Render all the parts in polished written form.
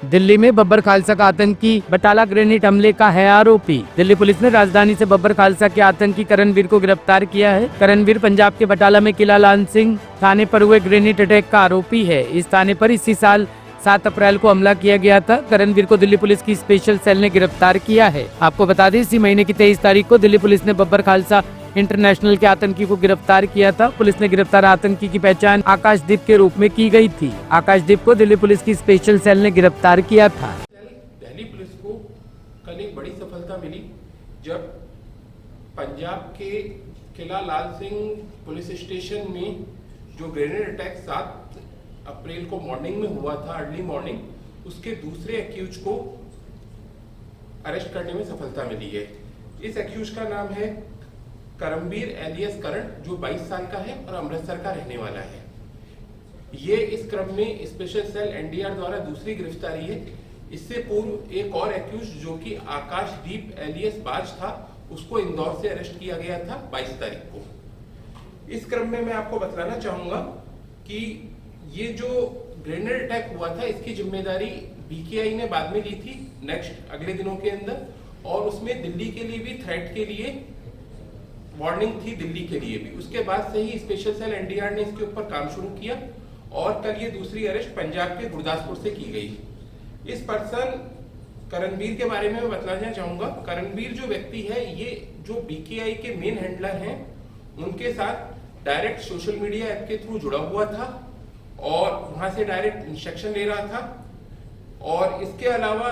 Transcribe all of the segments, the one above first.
दिल्ली में बब्बर खालसा का आतंकी बटाला ग्रेनेड हमले का है आरोपी। दिल्ली पुलिस ने राजधानी से बब्बर खालसा के आतंकी करणवीर को गिरफ्तार किया है। करणवीर पंजाब के बटाला में किला लाल सिंह थाने पर हुए ग्रेनेड अटैक का आरोपी है। इस थाने पर इसी साल 7 अप्रैल को हमला किया गया था। करणवीर को दिल्ली पुलिस की स्पेशल सेल ने गिरफ्तार किया है। आपको बता दें, इसी महीने की 23 तारीख को दिल्ली पुलिस ने बब्बर खालसा इंटरनेशनल के आतंकी को गिरफ्तार किया था। पुलिस ने गिरफ्तार आतंकी की पहचान आकाशदीप के रूप में की गई थी। आकाशदीप को दिल्ली पुलिस की स्पेशल सेल ने गिरफ्तार किया था। दिल्ली पुलिस को कल एक बड़ी सफलता मिली जब पंजाब के किला लाल सिंह पुलिस स्टेशन में जो ग्रेनेड अटैक 7 अप्रैल को मॉर्निंग में हुआ था, अर्ली मॉर्निंग, उसके दूसरे एक्यूज को अरेस्ट करने में सफलता मिली है। इस एक्यूज का नाम है करमबीर एलियस करण, जो 22 साल का है और अमृतसर का रहने वाला है। ये इस क्रम में स्पेशल सेल एनडीआर द्वारा दूसरी गिरफ्तारी है। इससे पूर्व एक और एक्यूज जो कि आकाशदीप एलियस बाज था, उसको इंदौर से अरेस्ट किया गया था 22 तारीख को। इस क्रम में मैं आपको बतलाना चाहूंगा कि ये जो ग्रेनेड अटैक हुआ था, इसकी जिम्मेदारी बीकेआई ने बाद में ली थी नेक्स्ट अगले दिनों के अंदर, और उसमें दिल्ली के लिए भी थ्रेट के लिए वार्निंग थी, दिल्ली के लिए भी। उसके बाद से ही स्पेशल सेल एनडीआर ने इसके ऊपर काम शुरू किया और कल ये दूसरी अरेस्ट पंजाब के गुरदासपुर से की गई। इस पर्सन करणवीर के बारे में मैं बताना चाहूंगा। करणवीर जो व्यक्ति है, ये जो बीकेआई के मेन हैंडलर हैं, उनके साथ डायरेक्ट सोशल मीडिया ऐप के थ्रू जुड़ा हुआ था और वहां से डायरेक्ट इंस्ट्रक्शन ले रहा था। और इसके अलावा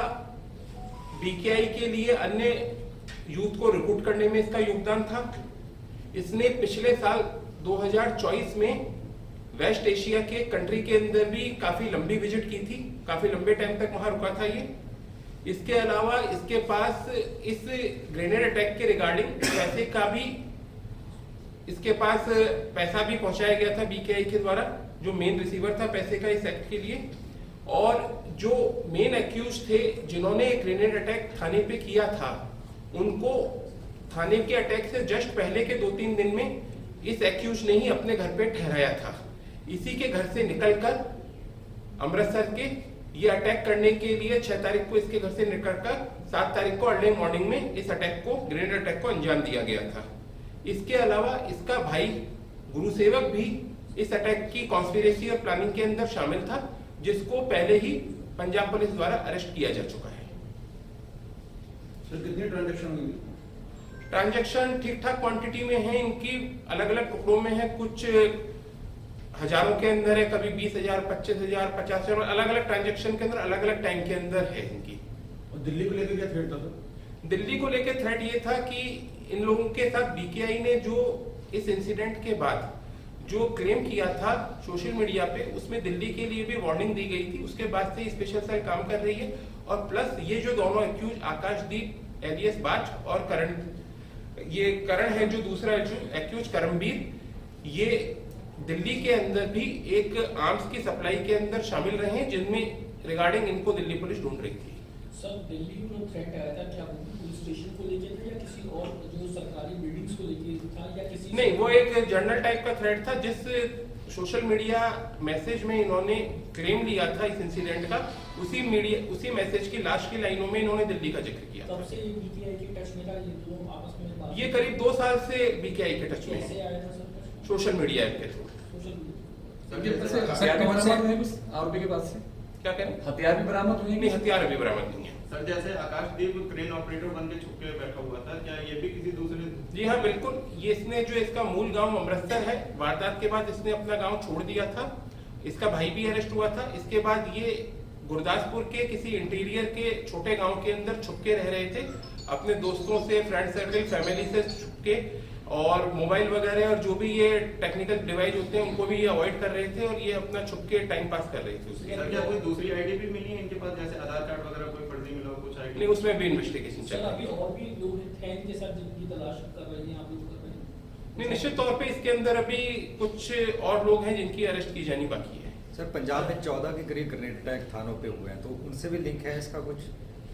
बीकेआई के लिए अन्य यूथ को रिक्रूट करने में इसका योगदान था। इसने पिछले साल 2024 में वेस्ट एशिया के कंट्री के अंदर भी काफी लंबी विजिट की थी, काफी लंबे टाइम तक वहां रुका था ये। इसके अलावा इसके पास इस ग्रेनेड अटैक के रिगार्डिंग पैसे का भी, इसके पास पैसा भी पहुंचाया गया था बीकेआई के द्वारा, जो मेन रिसीवर था पैसे का इस एक्ट के लिए। और जो मेन एक्यूज थे जिन्होंने ग्रेनेड अटैक थाने पे किया था, उनको थाने के अटैक से जस्ट पहले के 2-3 दिन में इस एक्यूज ने ही अपने घर पे ठहराया था। इसी के घर से निकलकर अमृतसर के ये अटैक करने के लिए 6 तारीख को इसके घर से निकलकर 7 तारीख को अर्ली मॉर्निंग में इस अटैक को, ग्रेनेड अटैक को अंजाम दिया गया था। इसके अलावा इसका भाई गुरुसेवक भी इस अटैक की कॉन्स्पिरेसी और प्लानिंग के अंदर शामिल था, जिसको पहले ही पंजाब पुलिस द्वारा अरेस्ट किया जा चुका है। सर, कितनी ट्रांजैक्शन हुई? ट्रांजैक्शन ठीक ठाक क्वांटिटी में है, इनकी अलग अलग टुकड़ों में है, कुछ हजारों के अंदर है, कभी 20,000, 25,000, 50,000, अलग अलग ट्रांजैक्शन के अंदर, अलग अलग टाइम के अंदर है इनकी। और दिल्ली को लेकर क्या थ्रेट था सर? दिल्ली को लेकर थ्रेट ये था कि इन लोगों के साथ बीकेआई ने जो इस इंसिडेंट के बाद जो क्लेम किया था सोशल मीडिया पे, उसमें दिल्ली के लिए भी वार्निंग दी गई थी। उसके बाद से स्पेशल सेल काम कर रही है। और प्लस ये जो दोनों एक्यूज आकाशदीप एलियस बाज और करण, ये करण है जो दूसरा एक्यूज करमबीर, ये दिल्ली के अंदर भी एक आर्म्स की सप्लाई के अंदर शामिल रहे हैं, जिनमें रिगार्डिंग इनको दिल्ली पुलिस ढूंढ रही थी। सर, दिल्ली में जो थ्रेट आया था, क्या वो पुलिस स्टेशन को लेकर था या किसी और जो सरकारी बिल्डिंग्स को लेकर था या किसी? नहीं, वो एक जनरल टाइप का थ्रेट था। जिस सोशल मीडिया मैसेज में इन्होंने क्लेम लिया था इस इंसिडेंट का, उसी मैसेज की लास्ट की लाइनों में इन्होंने दिल्ली का जिक्र किया। तब से बीकेआई के टच में था ये दोनों आपस में बात? ये करीब 2 साल से बीकेआई के टच में कैसे है, आया था सर? सोशल मीडिया ऐप के थ्रू। सोशल आरोपी के पास से क्या करें, हथियार भी बरामद हुए? नहीं, हथियार अभी बरामद नहीं है। सर, जैसे आकाशदीप क्रेन ऑपरेटर बन के छुप के बैठा हुआ था, क्या ये भी किसी दूसरे? जी हाँ, बिल्कुल। ये इसने जो इसका मूल गांव अमृतसर है, वारदात के बाद इसने अपना गांव छोड़ दिया था। इसका भाई भी अरेस्ट हुआ था। इसके बाद ये गुरदासपुर के किसी इंटीरियर के छोटे गांव के अंदर छुप के रह रहे थे, अपने दोस्तों से, फ्रेंड सर्कल, फैमिली से छुप के, और मोबाइल वगैरह और जो भी ये टेक्निकल डिवाइस होते हैं उनको भी ये अवॉइड कर रहे थे और ये अपना छुप के टाइम पास कर रहे थे उसके। सर, क्या कोई दूसरी आईडी भी मिली है इनके पास, जैसे आधार कार्ड वगैरह कोई फर्जी मिला हो, कुछ आईडी? नहीं, उसमें भी इन्वेस्टिगेशन चल सर, रही अभी है। और भी लोग हैं इनके साथ जिनकी तलाश कर रहे हैं, आप लोग कर रहे हैं? नहीं, निश्चित तौर पे इसके अंदर अभी कुछ और लोग हैं जिनकी अरेस्ट की जानी बाकी है। सर, पंजाब में 14 के करीब ग्रेनेड अटैक थानों पे हुए हैं, तो उनसे भी लिंक है इसका कुछ?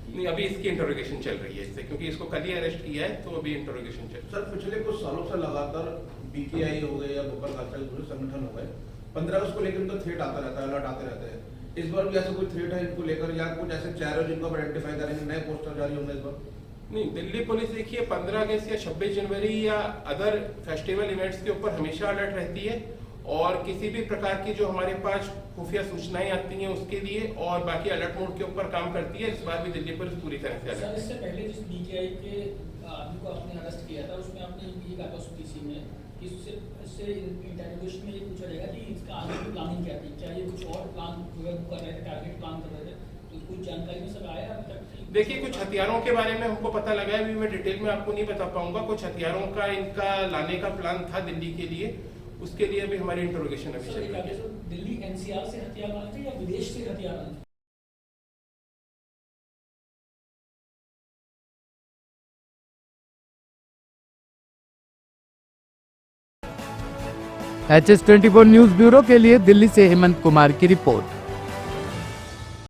नहीं, अभी इसकी इंटरोगेशन चल रही है इससे, क्योंकि इसको कल ही अरेस्ट किया है, तो अभी इंटरोगेशन चल रही है। सर, पिछले कुछ सालों से लगातार बीकेआई हो गए या बब्बर खालसा के संगठन हो गए, 15 अगस्त को लेकर उनका थ्रेट आता रहता है, अलर्ट आते रहते हैं। इस बार भी ऐसा कोई थ्रेट है इनको लेकर या कुछ ऐसे चेहरे जिनको आप आइडेंटिफाई करेंगे, नए पोस्टर जारी होंगे इस बार? नहीं, दिल्ली पुलिस देखिए 15 अगस्त या 26 जनवरी या अदर फेस्टिवल इवेंट्स के ऊपर हमेशा अलर्ट रहती है, और किसी भी प्रकार की जो हमारे पास खुफिया सूचनाएं आती हैं उसके लिए और बाकी अलर्ट मोड के ऊपर काम करती है। इस बार भी दिल्ली पुलिस पूरी तरह से अलर्ट सर, है। इससे पहले जिस DKI के आदमी को आपने अरेस्ट किया था उसमें आपने ये कहा था उस PC में कि इससे इंटरोगेशन में ये पूछा जाएगा कि इसका आगे की प्लानिंग क्या थी, क्या ये कुछ और प्लान कर रहे थे, टारगेट प्लान कर रहे थे, तो कुछ जानकारी में सब आया अभी तक? देखिए, कुछ हथियारों के बारे में हमको पता लगा है, अभी मैं डिटेल में आपको नहीं बता पाऊंगा। कुछ हथियारों का इनका लाने का प्लान था दिल्ली के लिए, उसके लिए अभी हमारी इंटरोगेशन अभी चल रही है। दिल्ली NCR से हथियार लाए थे या विदेश से हथियार लाए थे? HS24 न्यूज ब्यूरो के लिए दिल्ली से हेमंत कुमार की रिपोर्ट।